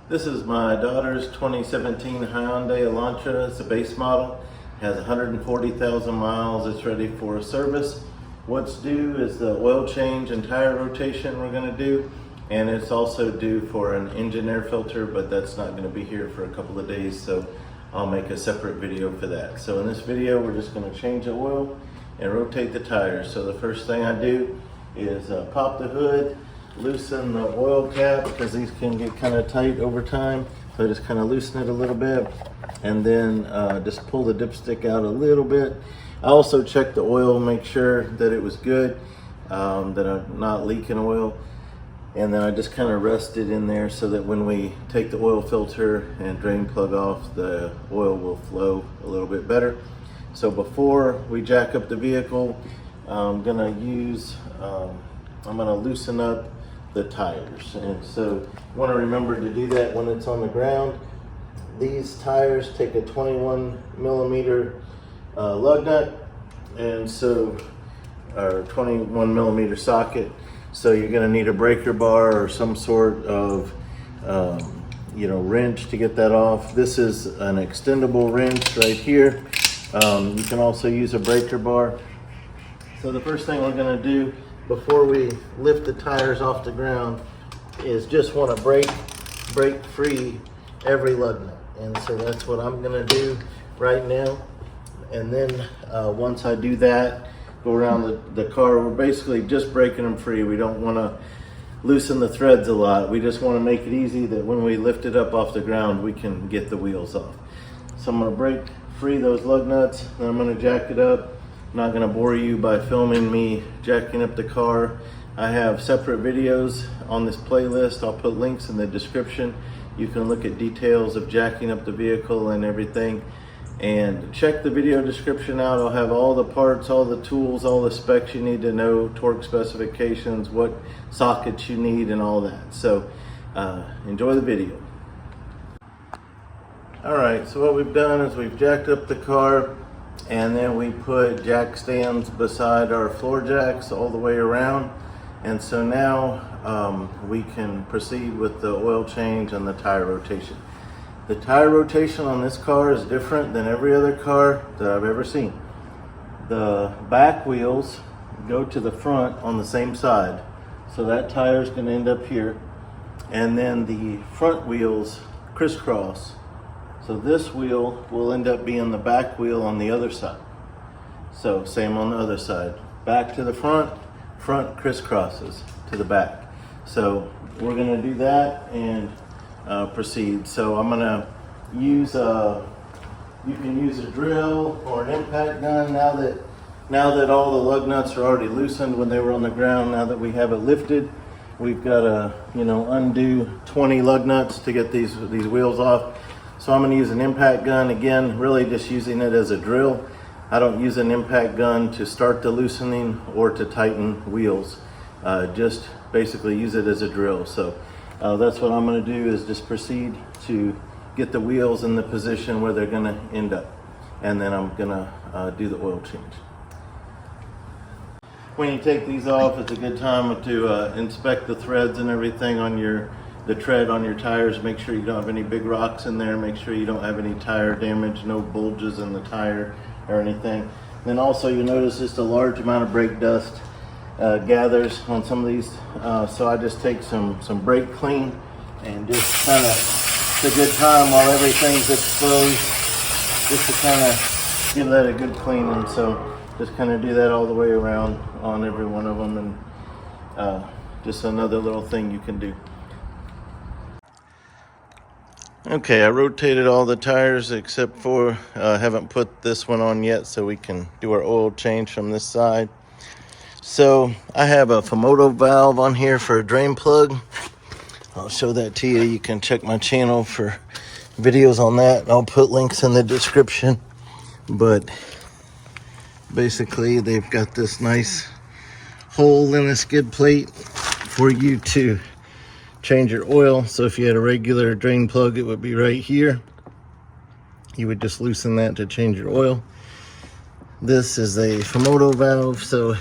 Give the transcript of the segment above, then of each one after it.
This is my daughter's 2017 Hyundai Elantra. It's a base model, has 140,000 miles. It's ready for a service. What's due is the oil change and tire rotation we're gonna do, and it's also due for an engine air filter, but that's not gonna be here for a couple of days, so I'll make a separate video for that. So in this video, we're just gonna change the oil and rotate the tires. So the first thing I do is pop the hood, loosen the oil cap because these can get kind of tight over time. So I just kind of loosen it a little bit and then just pull the dipstick out a little bit. I also check the oil, make sure that it was good, that I'm not leaking oil. And then I just kind of rest it in there so that when we take the oil filter and drain plug off, the oil will flow a little bit better. So before we jack up the vehicle, I'm gonna loosen up the tires. And so you want to remember to do that when it's on the ground. These tires take a 21 millimeter lug nut, and so, or 21 millimeter socket. So you're going to need a breaker bar or some sort of wrench to get that off. This is an extendable wrench right here. You can also use a breaker bar. So the first thing we're going to do before we lift the tires off the ground is just want to break free every lug nut. And so that's what I'm going to do right now. And then once I do that, go around the car. We're basically just breaking them free. We don't want to loosen the threads a lot. We just want to make it easy that when we lift it up off the ground, we can get the wheels off. So I'm going to break free those lug nuts, then I'm going to jack it up. I'm not going to bore you by filming me jacking up the car. I have separate videos on this playlist. I'll put links in the description. You can look at details of jacking up the vehicle and everything. And check the video description out. I'll have all the parts, all the tools, all the specs you need to know, torque specifications, what sockets you need, and all that. So enjoy the video. All right, so what we've done is we've jacked up the car, and then we put jack stands beside our floor jacks all the way around. And so now we can proceed with the oil change and the tire rotation. The tire rotation on this car is different than every other car that I've ever seen. The back wheels go to the front on the same side. So that tire is going to end up here. And then the front wheels crisscross. So this wheel will end up being the back wheel on the other side. So same on the other side. Back to the front, front crisscrosses to the back. So we're going to do that and proceed. So I'm going to use you can use a drill or an impact gun now that all the lug nuts are already loosened when they were on the ground. Now that we have it lifted, we've got to undo 20 lug nuts to get these wheels off. So I'm going to use an impact gun, again, really just using it as a drill. I don't use an impact gun to start the loosening or to tighten wheels. Just basically use it as a drill. So that's what I'm going to do, is just proceed to get the wheels in the position where they're going to end up. And then I'm going to do the oil change. When you take these off, it's a good time to inspect the threads and everything on the tread on your tires. Make sure you don't have any big rocks in there. Make sure you don't have any tire damage, no bulges in the tire or anything. Then also you notice just a large amount of brake dust gathers on some of these. So I just take some brake clean and just kind of, it's a good time while everything's exposed, just to kind of give that a good cleaning. So just kind of do that all the way around on every one of them, and just another little thing you can do. Okay, I rotated all the tires except for, I haven't put this one on yet, so we can do our oil change from this side. So I have a FUMOTO valve on here for a drain plug. I'll show that to you. You can check my channel for videos on that. I'll put links in the description. But basically they've got this nice hole in the skid plate for you to change your oil. So if you had a regular drain plug, it would be right here. You would just loosen that to change your oil. This is a FUMOTO valve, so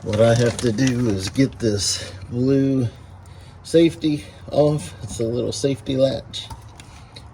what I have to do is get this blue safety off. It's a little safety latch.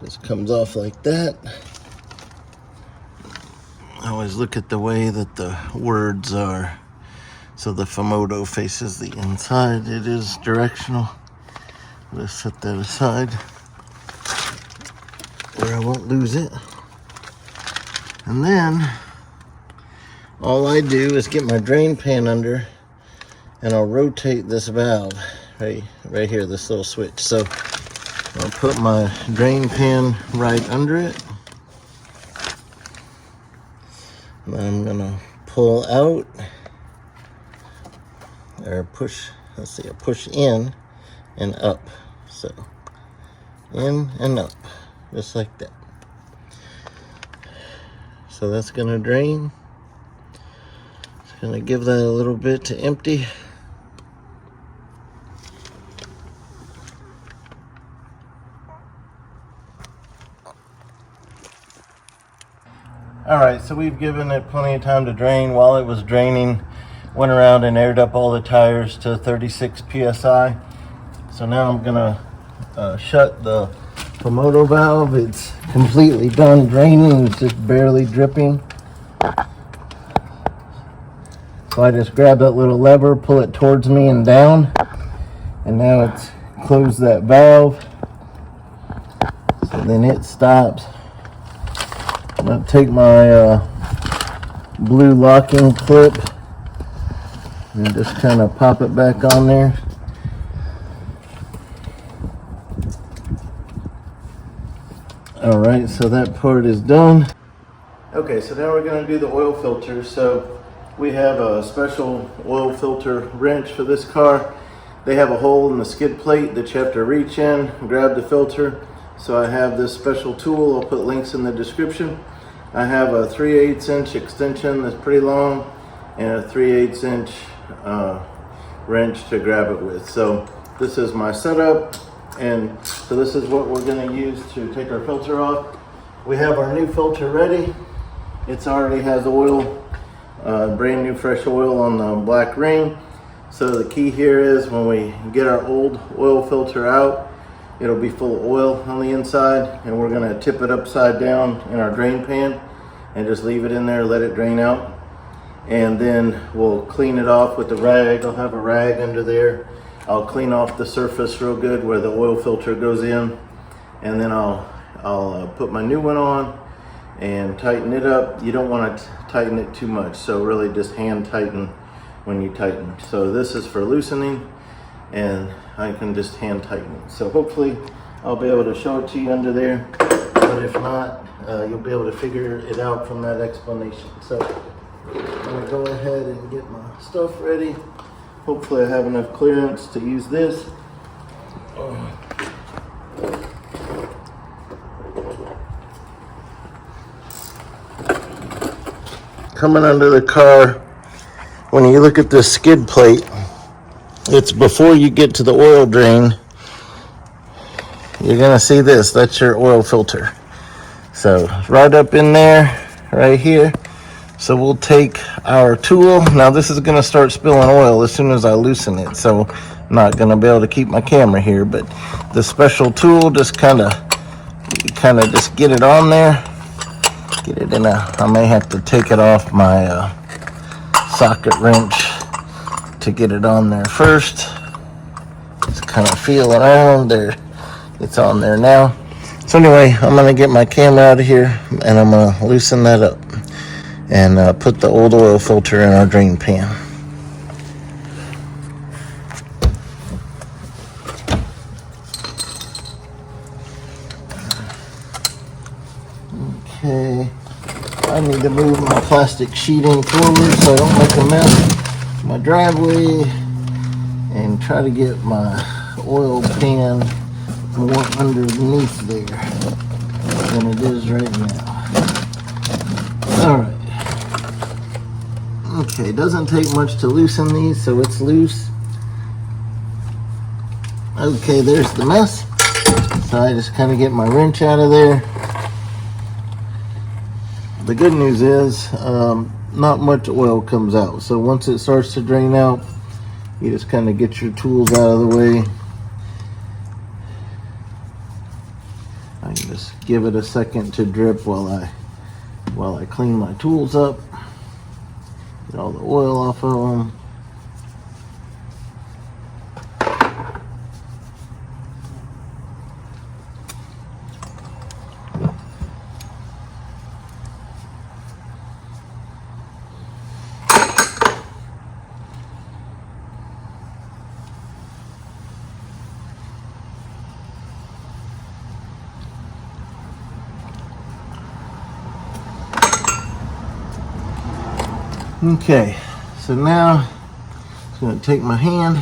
Just comes off like that. I always look at the way that the words are. So the FUMOTO faces the inside. It is directional. Let's set that aside where I won't lose it. And then all I do is get my drain pan under, and I'll rotate this valve right here, this little switch. So I'll put my drain pan right under it. And then I'm gonna pull out, or push, let's see, push in and up. So in and up, just like that. So that's gonna drain. It's gonna give that a little bit to empty. All right, so we've given it plenty of time to drain. While it was draining, went around and aired up all the tires to 36 PSI. So now I'm gonna shut the FUMOTO valve. It's completely done draining. It's just barely dripping. So I just grab that little lever, pull it towards me and down, and now it's closed that valve. So then it stops. I'm gonna take my blue locking clip and just kind of pop it back on there. All right, so that part is done. Okay, so now we're gonna do the oil filter. So we have a special oil filter wrench for this car. They have a hole in the skid plate that you have to reach in, grab the filter. So I have this special tool. I'll put links in the description. I have a 3/8 inch extension that's pretty long, and a 3/8 inch wrench to grab it with. So this is my setup, and so this is what we're going to use to take our filter off. We have our new filter ready. It's already has oil, brand new fresh oil on the black ring. So the key here is when we get our old oil filter out, it'll be full of oil on the inside, and we're going to tip it upside down in our drain pan and just leave it in there, let it drain out. And then we'll clean it off with the rag. I'll have a rag under there. I'll clean off the surface real good where the oil filter goes in, and then I'll put my new one on and tighten it up. You don't want to tighten it too much, so really just hand tighten when you tighten. So this is for loosening, and I can just hand tighten it. So hopefully I'll be able to show it to you under there, but if not, you'll be able to figure it out from that explanation. So I'm gonna go ahead and get my stuff ready. Hopefully I have enough clearance to use this. Coming under the car, when you look at this skid plate, it's before you get to the oil drain. You're gonna see this, that's your oil filter. So right up in there, right here. So we'll take our tool. Now this is gonna start spilling oil as soon as I loosen it. So I'm not gonna be able to keep my camera here, but the special tool just kind of just get it on there. Get it in I may have to take it off my socket wrench to get it on there first. Just kind of feel around there. It's on there now. So anyway, I'm gonna get my camera out of here and I'm gonna loosen that up and put the old oil filter in our drain pan. Okay, I need to move my plastic sheeting forward so I don't make a mess of my driveway, and try to get my oil pan more underneath there than it is right now. All right. Okay, doesn't take much to loosen these, so it's loose. Okay, there's the mess. So I just kind of get my wrench out of there. The good news is not much oil comes out. So once it starts to drain out, you just kind of get your tools out of the way I can just give it a second to drip while I clean my tools up, get all the oil off of them. Okay, so now I'm going to take my hand.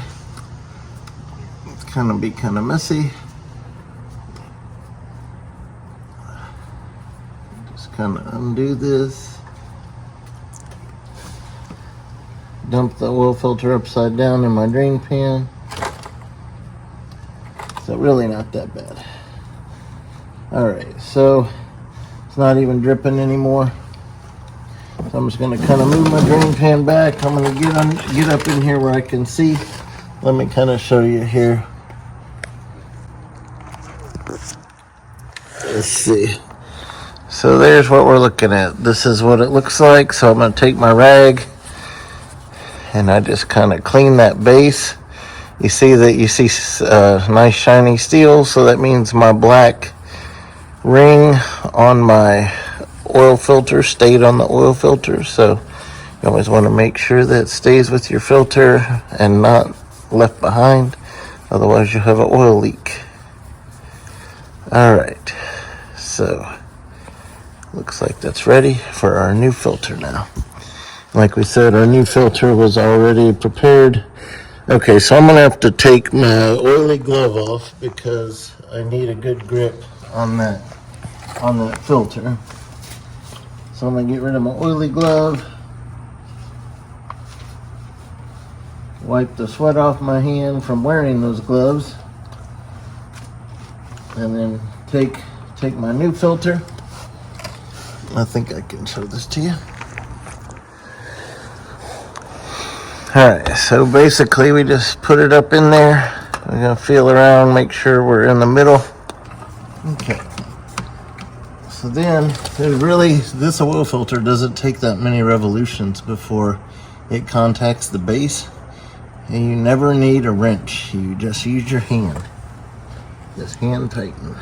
It's kind of messy. Just kind of undo this. Dump the oil filter upside down in my drain pan. So really not that bad. All right, so it's not even dripping anymore. So I'm just going to kind of move my drain pan back. I'm going to get up in here where I can see. Let me kind of show you here. Let's see. So there's what we're looking at. This is what it looks like. So I'm going to take my rag and I just kind of clean that base. You see nice shiny steel. So that means my black ring on my oil filter stayed on the oil filter. So you always want to make sure that it stays with your filter and not left behind, otherwise you'll have an oil leak. All right, so looks like that's ready for our new filter now. Like we said, our new filter was already prepared. Okay, so I'm gonna have to take my oily glove off because I need a good grip on that filter. So I'm gonna get rid of my oily glove, wipe the sweat off my hand from wearing those gloves, and then take my new filter. I think I can show this to you. All right, so basically we just put it up in there. We're gonna feel around, make sure we're in the middle. Okay. So then, this oil filter doesn't take that many revolutions before it contacts the base. And you never need a wrench. You just use your hand. Just hand tighten.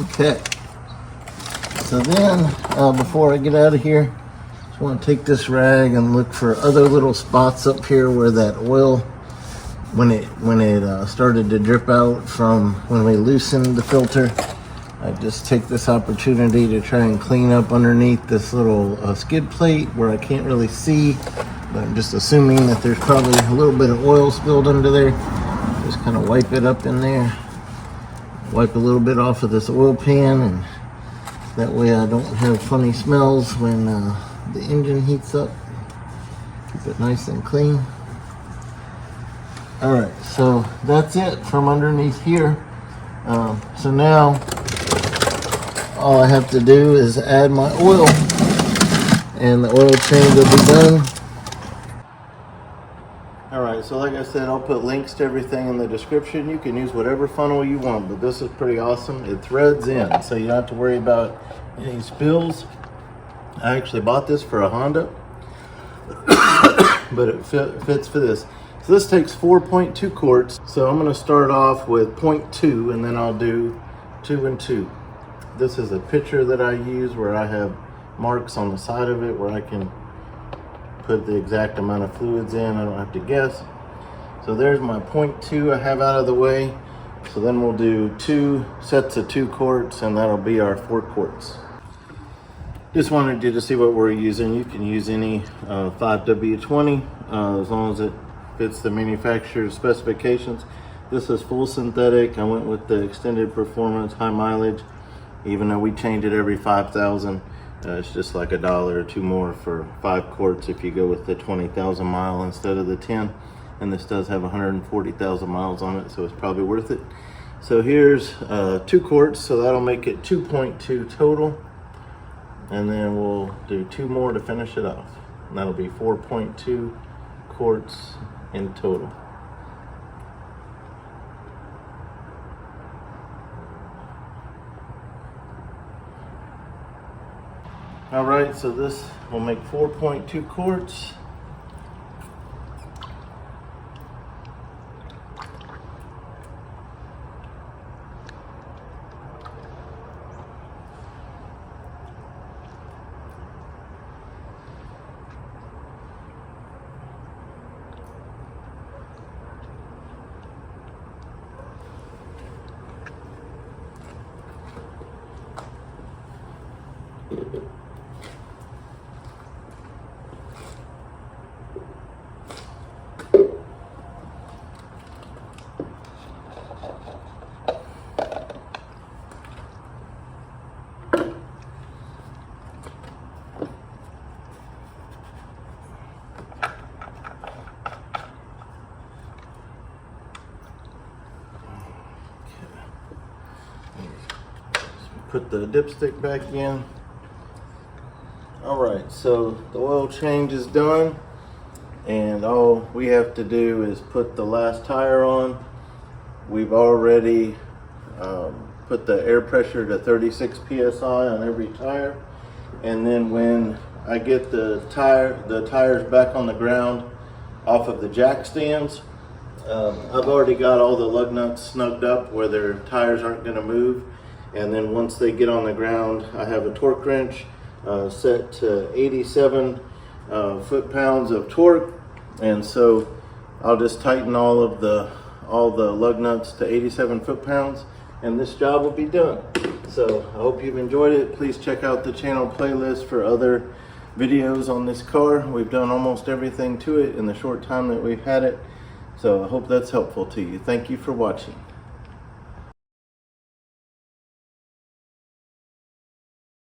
Okay. So then, before I get out of here, I just want to take this rag and look for other little spots up here where that oil, when it started to drip out from when we loosened the filter. I just take this opportunity to try and clean up underneath this little skid plate where I can't really see, but I'm just assuming that there's probably a little bit of oil spilled under there. Just kind of wipe it up in there. Wipe a little bit off of this oil pan, and that way I don't have funny smells when the engine heats up. Keep it nice and clean. All right, so that's it from underneath here. So now all I have to do is add my oil and the oil change will be done. All right, so like I said, I'll put links to everything in the description. You can use whatever funnel you want, but this is pretty awesome. It threads in, so you don't have to worry about any spills. I actually bought this for a Honda, but it fits for this. So this takes 4.2 quarts. So I'm gonna start off with 0.2 and then I'll do 2 and 2. This is a pitcher that I use where I have marks on the side of it where I can put the exact amount of fluids in. I don't have to guess. So there's my 0.2 I have out of the way. So then we'll do 2 sets of 2 quarts and that'll be our 4 quarts. Just wanted you to see what we're using. You can use any 5W20 as long as it fits the manufacturer's specifications. This is full synthetic. I went with the extended performance, high mileage. Even though we change it every 5,000, it's just like $1 or $2 more for 5 quarts if you go with the 20,000 mile instead of the 10. And this does have 140,000 miles on it, so it's probably worth it. So here's 2 quarts, so that'll make it 2.2 total. And then we'll do 2 more to finish it off. And that'll be 4.2 quarts in total. All right, so this will make 4.2 quarts. Put the dipstick back in. All right, so the oil change is done, and all we have to do is put the last tire on. We've already put the air pressure to 36 psi on every tire, and then when I get the tires back on the ground off of the jack stands, I've already got all the lug nuts snugged up where their tires aren't going to move. And then once they get on the ground, I have a torque wrench set to 87 foot-pounds of torque, and so I'll just tighten all the lug nuts to 87 foot-pounds, and this job will be done. So I hope you've enjoyed it. Please check out the channel playlist for other videos on this car. We've done almost everything to it in the short time that we've had it, so I hope that's helpful to you. Thank you for watching.